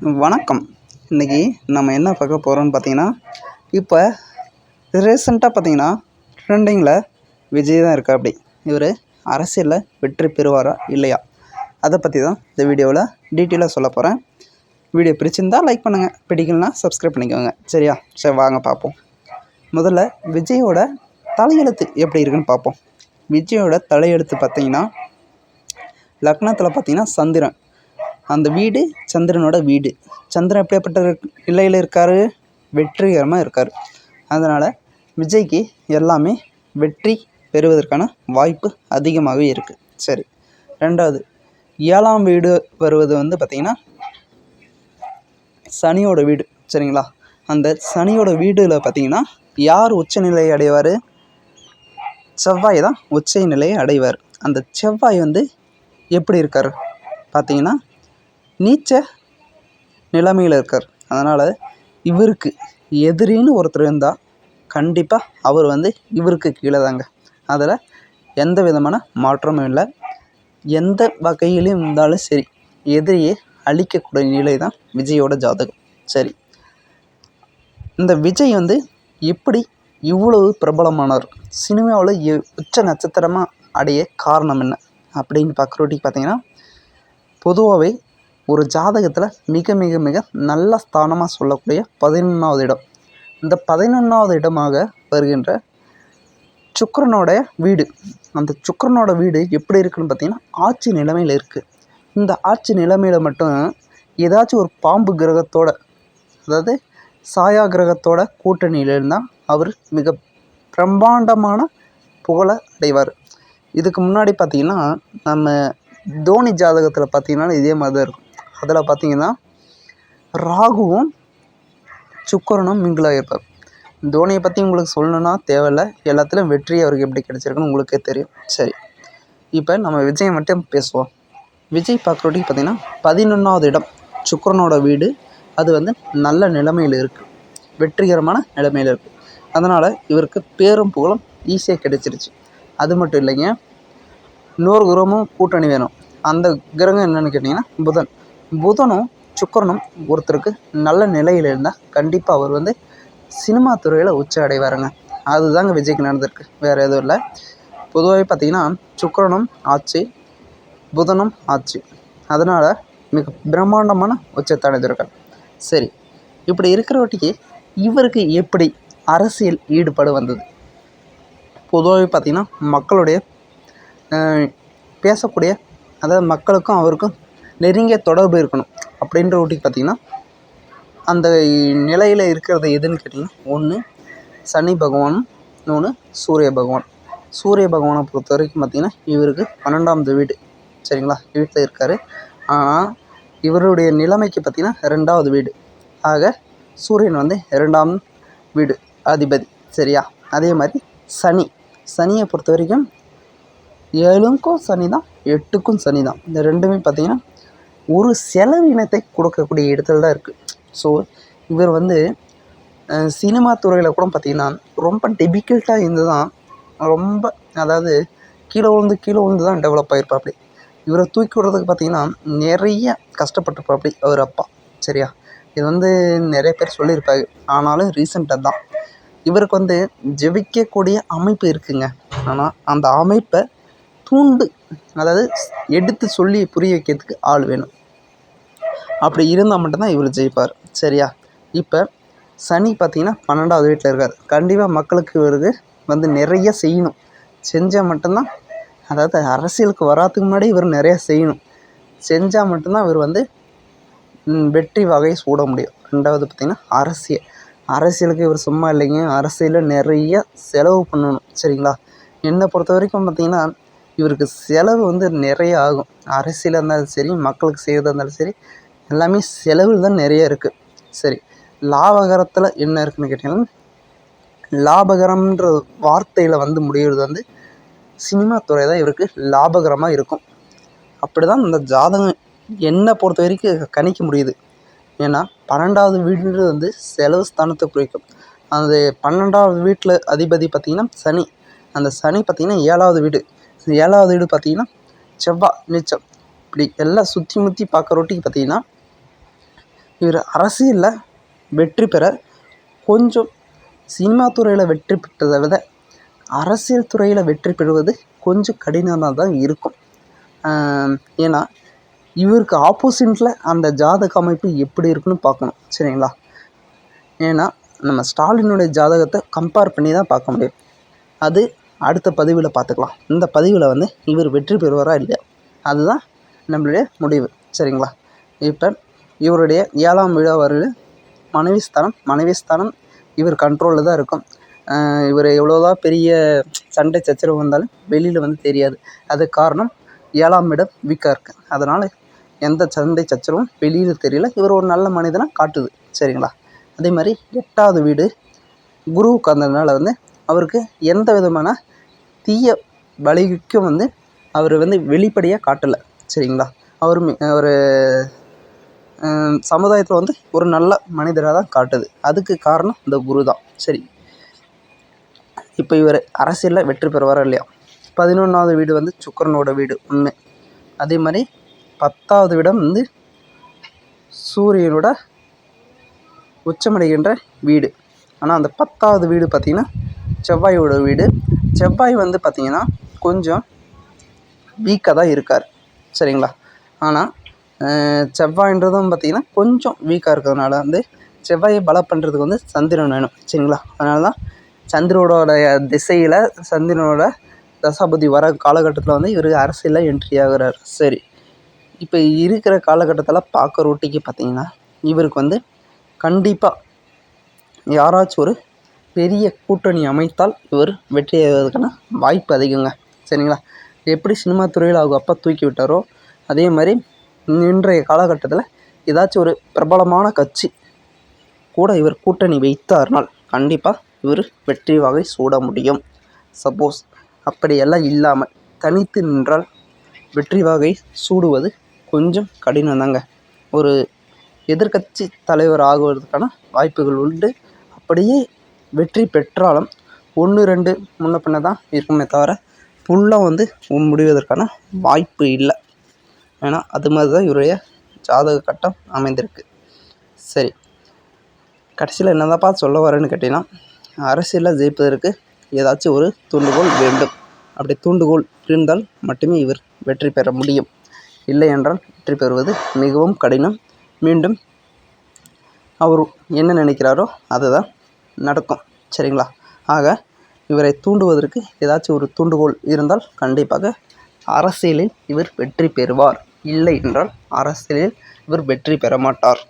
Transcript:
வணக்கம். இன்றைக்கி நம்ம என்ன பார்க்க போகிறோம்னு பார்த்தீங்கன்னா, இப்போ ரீசெண்டாக பார்த்தீங்கன்னா ட்ரெண்டிங்கில் விஜய் தான் இருக்காப்படி. இவர் அரசியலில் வெற்றி பெறுவாரா இல்லையா, அதை பற்றி தான் இந்த வீடியோவில் டீட்டெயிலாக சொல்ல போகிறேன். வீடியோ பிடிச்சிருந்தா லைக் பண்ணுங்கள், பிடிக்கலனா சப்ஸ்கிரைப் பண்ணிக்கோங்க. சரியா? சரி, வாங்க பார்ப்போம். முதல்ல விஜயோட தலையெழுத்து எப்படி இருக்குன்னு பார்ப்போம். விஜயோட தலையெழுத்து பார்த்தீங்கன்னா, லக்னத்தில் பார்த்தீங்கன்னா சந்திரன், அந்த வீடு சந்திரனோட வீடு. சந்திரன் எப்படியாப்பட்ட நிலையில் இருக்கார்? வெற்றிகரமாக இருக்கார். அதனால் விஜய்க்கு எல்லாமே வெற்றி பெறுவதற்கான வாய்ப்பு அதிகமாகவே இருக்குது. சரி, ரெண்டாவது, 7ஆம் வீடு வருவது பார்த்திங்கன்னா சனியோட வீடு. சரிங்களா? அந்த சனியோட வீடில் பார்த்திங்கன்னா யார் உச்சநிலை அடைவார்? செவ்வாய் தான் உச்ச நிலையை அடைவார். அந்த செவ்வாய் எப்படி இருக்கார் பார்த்திங்கன்னா நீச்ச நிலைமையில் இருக்கார். அதனால் இவருக்கு எதிரின்னு ஒருத்தர் இருந்தால் கண்டிப்பாக அவர் இவருக்கு கீழே தாங்க. அதில் எந்த விதமான மாற்றமும் இல்லை. எந்த வகையிலும் இருந்தாலும் சரி, எதிரியை அழிக்கக்கூடிய நிலை தான் விஜயோட ஜாதகம். சரி, இந்த விஜய் எப்படி இவ்வளவு பிரபலமானார்? சினிமாவில் உச்ச நட்சத்திரமாக அடைய காரணம் என்ன அப்படின்னு பார்க்குறோட்டிக்கு பார்த்தீங்கன்னா, பொதுவாகவே ஒரு ஜாதகத்தில் மிக மிக மிக நல்ல ஸ்தானமாக சொல்லக்கூடிய 11வது இடம். இந்த 11வது இடமாக வருகின்ற சுக்கிரனோட வீடு. அந்த சுக்கிரனோட வீடு எப்படி இருக்குன்னு பார்த்தீங்கன்னா ஆட்சி நிலைமையில் இருக்குது. இந்த ஆட்சி நிலைமையில் மட்டும் ஏதாச்சும் ஒரு பாம்பு கிரகத்தோட, அதாவது சாயா கிரகத்தோட கூட்டணியில் இருந்தால் அவர் மிக பிரம்மாண்டமான புகழை அடைவார். இதுக்கு முன்னாடி பார்த்திங்கன்னா நம்ம தோனி ஜாதகத்தில் பார்த்திங்கன்னா இதே மாதிரி தான் இருக்கும். அதில் பார்த்திங்கன்னா ராகுவும் சுக்கிரனும் மிங்கிளாக இருப்பார். தோனியை பற்றி உங்களுக்கு சொல்லணுன்னா தேவையில்லை, எல்லாத்துலேயும் வெற்றி அவருக்கு எப்படி கிடச்சிருக்குன்னு உங்களுக்கே தெரியும். சரி, இப்போ நம்ம விஜயை மட்டும் பேசுவோம். விஜய் பார்க்குறோட்டிக்கு பார்த்திங்கன்னா 11வது இடம் சுக்கிரனோட வீடு. அது நல்ல நிலைமையில் இருக்குது, வெற்றிகரமான நிலைமையில் இருக்குது. அதனால் இவருக்கு பேரும் புகழும் ஈஸியாக கிடைச்சிருச்சு. அது மட்டும் இல்லைங்க, இன்னொரு கிரகமும் கூட்டணி வேணும். அந்த கிரகம் என்னென்னு கேட்டிங்கன்னா புதன். புதனும் சுக்கிரனும் ஒருத்தருக்கு நல்ல நிலையில் இருந்தால் கண்டிப்பாக அவர் சினிமா துறையில் உச்ச அடைவாருங்க. அதுதாங்க விஜய்க்கு நடந்திருக்கு, வேறு எதுவும் இல்லை. பொதுவாகவே பார்த்திங்கன்னா சுக்கிரனும் ஆட்சி, புதனும் ஆட்சி. அதனால் மிக பிரம்மாண்டமான உச்சத்தை அடைஞ்சிருக்கார். சரி, இப்படி இருக்கிறவட்டிக்கு இவருக்கு எப்படி அரசியல் ஈடுபாடு வந்தது? பொதுவாகவே பார்த்திங்கன்னா மக்களுடைய பேசக்கூடிய, அதாவது மக்களுக்கும் அவருக்கும் நெருங்கிய தொடர்பு இருக்கணும் அப்படின்ற ஒட்டிக்கு பார்த்திங்கன்னா அந்த நிலையில் இருக்கிறது எதுன்னு கேட்டிங்கன்னா, ஒன்று சனி பகவானும், இன்னொன்று சூரிய பகவான். சூரிய பகவானை பொறுத்த வரைக்கும் பார்த்திங்கன்னா இவருக்கு 12வது வீடு. சரிங்களா? வீட்டில் இருக்கார். ஆனால் இவருடைய நிலைமைக்கு பார்த்திங்கன்னா 2வது வீடு. ஆக சூரியன் 2ஆம் வீடு அதிபதி. சரியா? அதே மாதிரி சனியை பொறுத்த வரைக்கும் 7க்கும் சனி தான், 8க்கும் சனி தான். இந்த ரெண்டுமே பார்த்திங்கன்னா ஒரு செலவினத்தை கொடுக்கக்கூடிய இடத்துல தான் இருக்குது. ஸோ இவர் சினிமா துறையில் கூட பார்த்திங்கன்னா ரொம்ப டிபிக்கல்ட்டாக இருந்து தான், ரொம்ப அதாவது கீழே விழுந்து தான் டெவலப் ஆகிருப்பாப்படி. இவரை தூக்கி விடுறதுக்கு பார்த்திங்கன்னா நிறைய கஷ்டப்பட்டுருப்பாப்படி அவர் அப்பா. சரியா? இது நிறைய பேர் சொல்லியிருப்பாங்க. ஆனாலும் ரீசெண்டாக தான் இவருக்கு ஜெபிக்கக்கூடிய அமைப்பு இருக்குங்க. ஆனால் அந்த அமைப்பை அதாவது எடுத்து சொல்லி புரிய வைக்கிறதுக்கு ஆள் வேணும். அப்படி இருந்தால் மட்டும்தான் இவர் ஜெயிப்பார். சரியா? இப்போ சனி பார்த்திங்கன்னா 12வது வீட்டில் இருக்கார். கண்டிப்பாக மக்களுக்கு இவருக்கு நிறைய செய்யணும். செஞ்சால் மட்டும்தான், அதாவது அரசியலுக்கு வராதுக்கு முன்னாடி இவர் நிறையா செய்யணும். செஞ்சால் மட்டும்தான் இவர் வெற்றி வகை சூட முடியும். ரெண்டாவது பார்த்திங்கன்னா அரசியலுக்கு இவர் சும்மா இல்லைங்க. அரசியலில் நிறைய செலவு பண்ணணும். சரிங்களா? என்னை பொறுத்த வரைக்கும் பார்த்திங்கன்னா இவருக்கு செலவு நிறைய ஆகும். அரசியலாக இருந்தாலும் சரி, மக்களுக்கு செய்கிறதா இருந்தாலும் சரி, எல்லாமே செலவில் தான் நிறைய இருக்குது. சரி, லாபகரத்தில் என்ன இருக்குதுன்னு கேட்டிங்கன்னா, லாபகரம்ன்ற வார்த்தையில் முடிகிறது சினிமா துறை தான் இவருக்கு லாபகரமாக இருக்கும். அப்படி தான் இந்த ஜாதகம் என்னை பொறுத்த வரைக்கும் கணிக்க முடியுது. ஏன்னா 12வது வீடுன்றது செலவு ஸ்தானத்தை குறிக்கும். அந்த 12வது வீட்டில் அதிபதி பார்த்திங்கன்னா சனி. அந்த சனி பார்த்திங்கன்னா 7வது வீடு. 7வது வீடு பார்த்திங்கன்னா செவ்வாய் நீச்சம். இப்படி எல்லாம் சுற்றி முற்றி பார்க்குற ரொட்டிக்கு பார்த்திங்கன்னா இவர் அரசியலில் வெற்றி பெற கொஞ்சம் சினிமா துறையில் வெற்றி பெற்றதை விட அரசியல் துறையில் வெற்றி பெறுவது கொஞ்சம் கடினமாக தான் இருக்கும். ஏன்னா இவருக்கு ஆப்போசிட்டில் அந்த ஜாதக அமைப்பு எப்படி இருக்குன்னு பார்க்கணும், சரிங்களா? ஏன்னா நம்ம ஸ்டாலினுடைய ஜாதகத்தை கம்பேர் பண்ணி தான் பார்க்க முடியும். அது அடுத்த பதிவில் பார்த்துக்கலாம். இந்த பதிவில் வந்து இவர் வெற்றி பெறுவாரா இல்லையா, அதுதான் நம்மளுடைய முடிவு, சரிங்களா? இப்போ இவருடைய 7ஆம் வீடு வருது மனைவி ஸ்தானம் இவர் கண்ட்ரோலில் தான் இருக்கும். இவர் எவ்வளோதான் பெரிய சண்டை சச்சரவு வந்தாலும் வெளியில் வந்து தெரியாது. அதுக்கு காரணம் 7ஆம் இடம் வீக்காக இருக்குது. அதனால் எந்த சண்டை சச்சரவும் வெளியில் தெரியல. இவர் ஒரு நல்ல மனிதனாக காட்டுது, சரிங்களா? அதே மாதிரி 8ஆவது வீடு குரு உட்கார்ந்ததுனால வந்து அவருக்கு எந்த விதமான தீய வலிக்கும் வந்து அவர் வந்து வெளிப்படையாக காட்டலை, சரிங்களா? அவர் சமுதாயத்தில் வந்து ஒரு நல்ல மனிதராக தான் காட்டுது. அதுக்கு காரணம் இந்த குரு தான். சரி, இப்போ இவர் அரசியலில் வெற்றி பெறுவாரா இல்லையா? 11ஆவது வீடு வந்து சுக்கிரனோட வீடு ஒன்று. அதே மாதிரி 10ஆவது இடம் வந்து சூரியனோட உச்சமடைகின்ற வீடு. ஆனால் அந்த 10ஆவது வீடு பார்த்திங்கன்னா செவ்வாயோட வீடு. செவ்வாய் வந்து பார்த்திங்கன்னா கொஞ்சம் வீக்காக தான் இருக்கார், சரிங்களா? ஆனால் செவ்வாய்ன்றதும் பார்த்திங்கன்னா கொஞ்சம் வீக்காக இருக்கிறதுனால வந்து செவ்வாயை பலம் பண்ணுறதுக்கு வந்து சந்திரன் வேணும், சரிங்களா? அதனால தான் சந்திரனோட திசையில் சந்திரனோட தசாபதி வர காலகட்டத்தில் வந்து இவர் அரசியலில் என்ட்ரி ஆகிறார். சரி, இப்போ இருக்கிற காலகட்டத்தில் பார்க்குற ரொட்டிக்கு பார்த்திங்கன்னா இவருக்கு வந்து கண்டிப்பாக யாராச்சும் ஒரு பெரிய கூட்டணி அமைத்தால் இவர் வெற்றி ஆகிறதுக்கான வாய்ப்பு அதிகங்க, சரிங்களா? எப்படி சினிமா துறையில் அவங்க அப்பா தூக்கி விட்டாரோ அதே மாதிரி இன்றைய காலகட்டத்தில் ஏதாச்சும் ஒரு பிரபலமான கட்சி கூட இவர் கூட்டணி வைத்தார்னால் கண்டிப்பாக இவர் வெற்றி வாகை சூட முடியும். சப்போஸ் அப்படியெல்லாம் இல்லாமல் தனித்து நின்றால் வெற்றி வாகை சூடுவது கொஞ்சம் கடினம் தாங்க. ஒரு எதிர்க்கட்சி தலைவர் ஆகுவதற்கான வாய்ப்புகள் உண்டு. அப்படியே வெற்றி பெற்றாலும் 1-2 முன்ன பின்ன தான் இருக்குமே தவிர ஃபுல்லாக வந்து முடிவதற்கான வாய்ப்பு இல்லை. ஏன்னா அது மாதிரி தான் இவருடைய ஜாதக கட்டம் அமைந்திருக்கு. சரி, கடைசியில் என்னதான்ப்பா சொல்ல வரேன்னு கேட்டிங்கன்னா, அரசியலில் ஜெயிப்பதற்கு ஏதாச்சும் ஒரு தூண்டுகோல் வேண்டும். அப்படி தூண்டுகோல் இருந்தால் மட்டுமே இவர் வெற்றி பெற முடியும். இல்லை என்றால் வெற்றி பெறுவது மிகவும் கடினம். மீண்டும் அவர் என்ன நினைக்கிறாரோ அதுதான் நடக்கும், சரிங்களா? ஆக இவரை தூண்டுவதற்கு ஏதாச்சும் ஒரு தூண்டுகோல் இருந்தால் கண்டிப்பாக அரசியலில் இவர் வெற்றி பெறுவார். இல்லை என்றால் அரசியலில் இவர் வெற்றி பெற மாட்டார்.